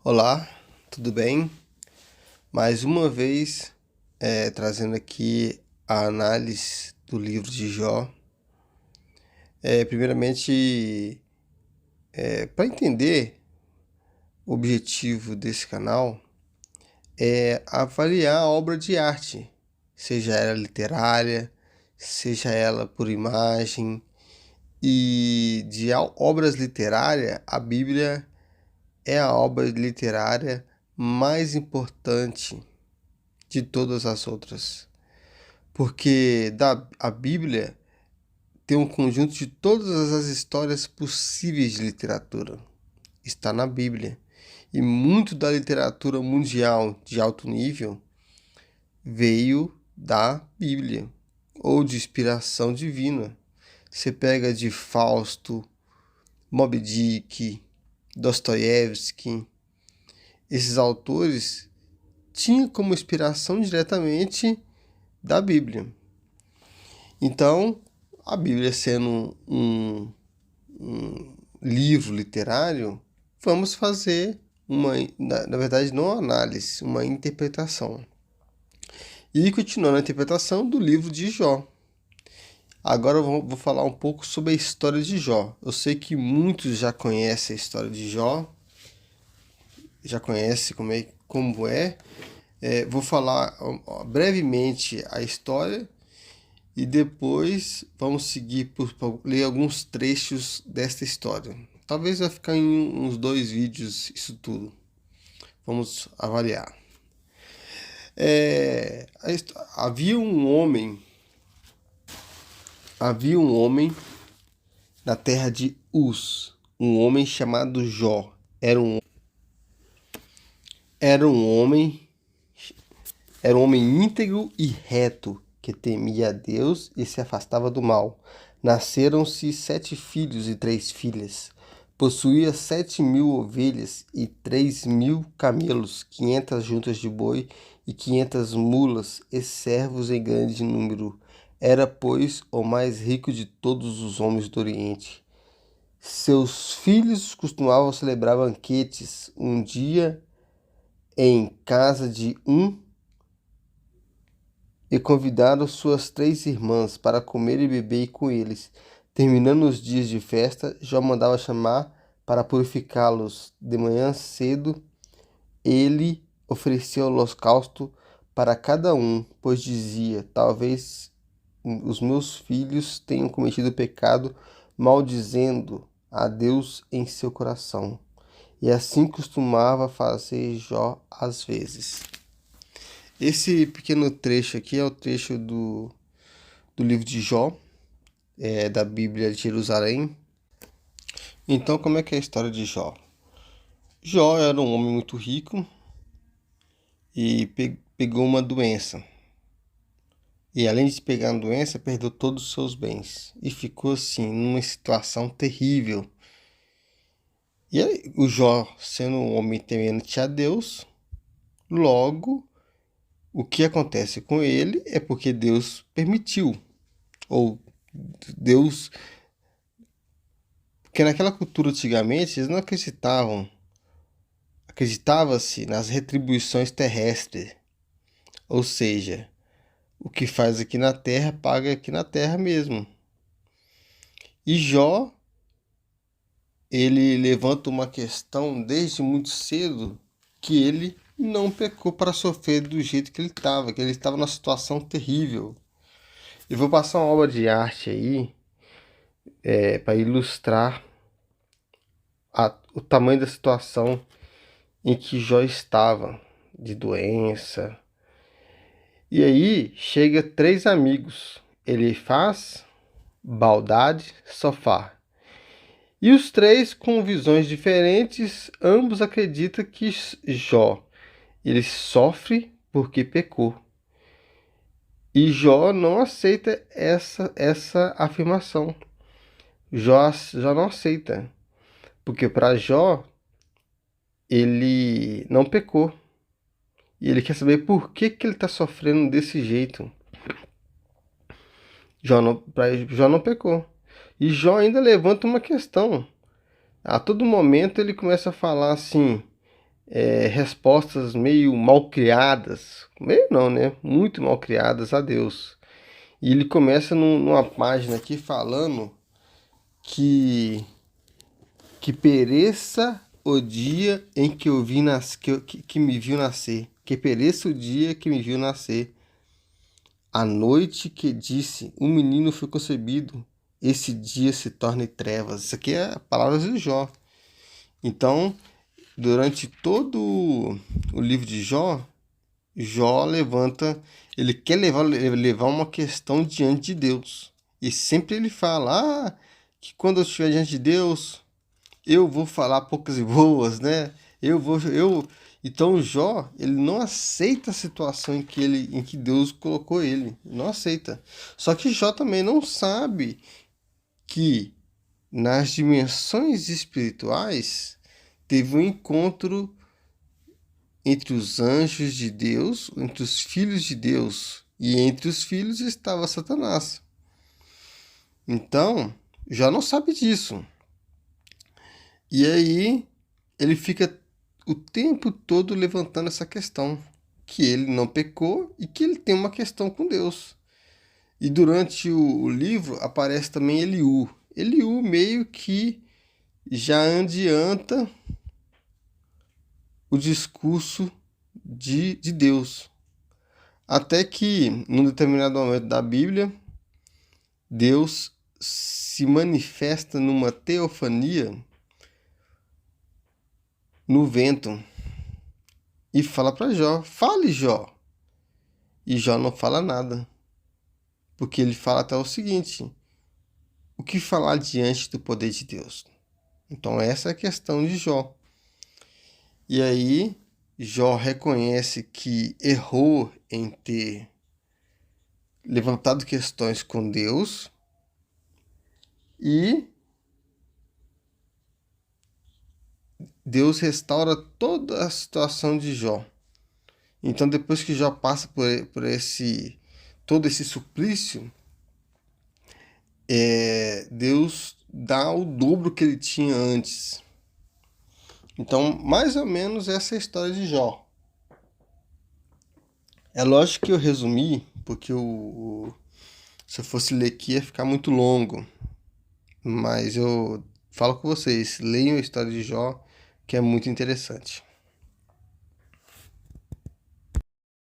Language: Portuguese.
Olá, tudo bem? Mais uma vez, trazendo aqui a análise do livro de Jó. Primeiramente, para entender o objetivo desse canal, é avaliar a obra de arte, seja ela literária, seja ela por imagem. E de obras literárias, a Bíblia é a obra literária mais importante de todas as outras. Porque a Bíblia tem um conjunto de todas as histórias possíveis de literatura. Está na Bíblia. E muito da literatura mundial de alto nível veio da Bíblia, ou de inspiração divina. Você pega de Fausto, Moby Dick, Dostoiévski. Esses autores tinham como inspiração diretamente da Bíblia. Então, a Bíblia sendo um livro literário, vamos fazer na verdade, não uma análise, uma interpretação. E continuando a interpretação do livro de Jó. Agora eu vou falar um pouco sobre a história de Jó. Eu sei que muitos já conhecem a história de Jó, já conhecem como é. Vou falar brevemente a história e depois vamos seguir por ler alguns trechos desta história. Talvez vai ficar em uns 2 vídeos isso tudo. Vamos avaliar. Havia um homem na terra de Uz, um homem chamado Jó. Era um homem íntegro e reto, que temia a Deus e se afastava do mal. Nasceram-se 7 filhos e 3 filhas. Possuía 7.000 ovelhas e 3.000 camelos, 500 juntas de boi e 500 mulas e servos em grande número. Era, pois, o mais rico de todos os homens do Oriente. Seus filhos costumavam celebrar banquetes um dia em casa de um e convidaram suas 3 irmãs para comer e beber com eles. Terminando os dias de festa, Jó mandava chamar para purificá-los. De manhã cedo, ele oferecia holocausto para cada um, pois dizia: talvez os meus filhos tenham cometido pecado, maldizendo a Deus em seu coração. E assim costumava fazer Jó às vezes. Esse pequeno trecho aqui é o trecho do livro de Jó, da Bíblia de Jerusalém. Então, como é que é a história de Jó? Jó era um homem muito rico e pegou uma doença. E além de pegar uma doença, perdeu todos os seus bens. E ficou assim, numa situação terrível. E aí, o Jó, sendo um homem temente a Deus, logo, o que acontece com ele é porque Deus permitiu. Ou Deus... Porque naquela cultura antigamente, eles não acreditavam. Acreditava-se nas retribuições terrestres. Ou seja, o que faz aqui na terra, paga aqui na terra mesmo. E Jó, ele levanta uma questão desde muito cedo que ele não pecou para sofrer do jeito que ele estava numa situação terrível. Eu vou passar uma obra de arte aí para ilustrar o tamanho da situação em que Jó estava, de doença. E aí chega 3 amigos, Elifaz, Baldade, Sofar. E os 3, com visões diferentes, ambos acreditam que Jó ele sofre porque pecou. E Jó não aceita essa afirmação. Jó não aceita, porque para Jó ele não pecou. E ele quer saber por que ele está sofrendo desse jeito. Jó não pecou. E Jó ainda levanta uma questão. A todo momento ele começa a falar assim: respostas meio mal criadas, meio não, né? Muito mal criadas a Deus. E ele começa numa página aqui falando que pereça o dia em que eu vi que me viu nascer, que pereça o dia que me viu nascer. A noite que disse, um menino foi concebido, esse dia se torne trevas. Isso aqui é palavras de Jó. Então, durante todo o livro de Jó, Jó levanta, ele quer levar uma questão diante de Deus. E sempre ele fala, que quando eu estiver diante de Deus, eu vou falar poucas e boas, né? Então Jó, ele não aceita a situação em que Deus colocou ele, não aceita. Só que Jó também não sabe que nas dimensões espirituais teve um encontro entre os anjos de Deus, entre os filhos de Deus, e entre os filhos estava Satanás. Então, Jó não sabe disso. E aí ele fica o tempo todo levantando essa questão, que ele não pecou e que ele tem uma questão com Deus. E durante o livro aparece também Eliú. Eliú meio que já adianta o discurso de Deus. Até que, num determinado momento da Bíblia, Deus se manifesta numa teofania no vento e fala para Jó: fale, Jó. E Jó não fala nada, porque ele fala até o seguinte: o que falar diante do poder de Deus? Então, essa é a questão de Jó. E aí, Jó reconhece que errou em ter levantado questões com Deus e Deus restaura toda a situação de Jó. Então, depois que Jó passa por todo esse suplício, Deus dá o dobro que ele tinha antes. Então, mais ou menos essa é a história de Jó. É lógico que eu resumi, porque se eu fosse ler aqui ia ficar muito longo. Mas eu falo com vocês, leiam a história de Jó, que é muito interessante.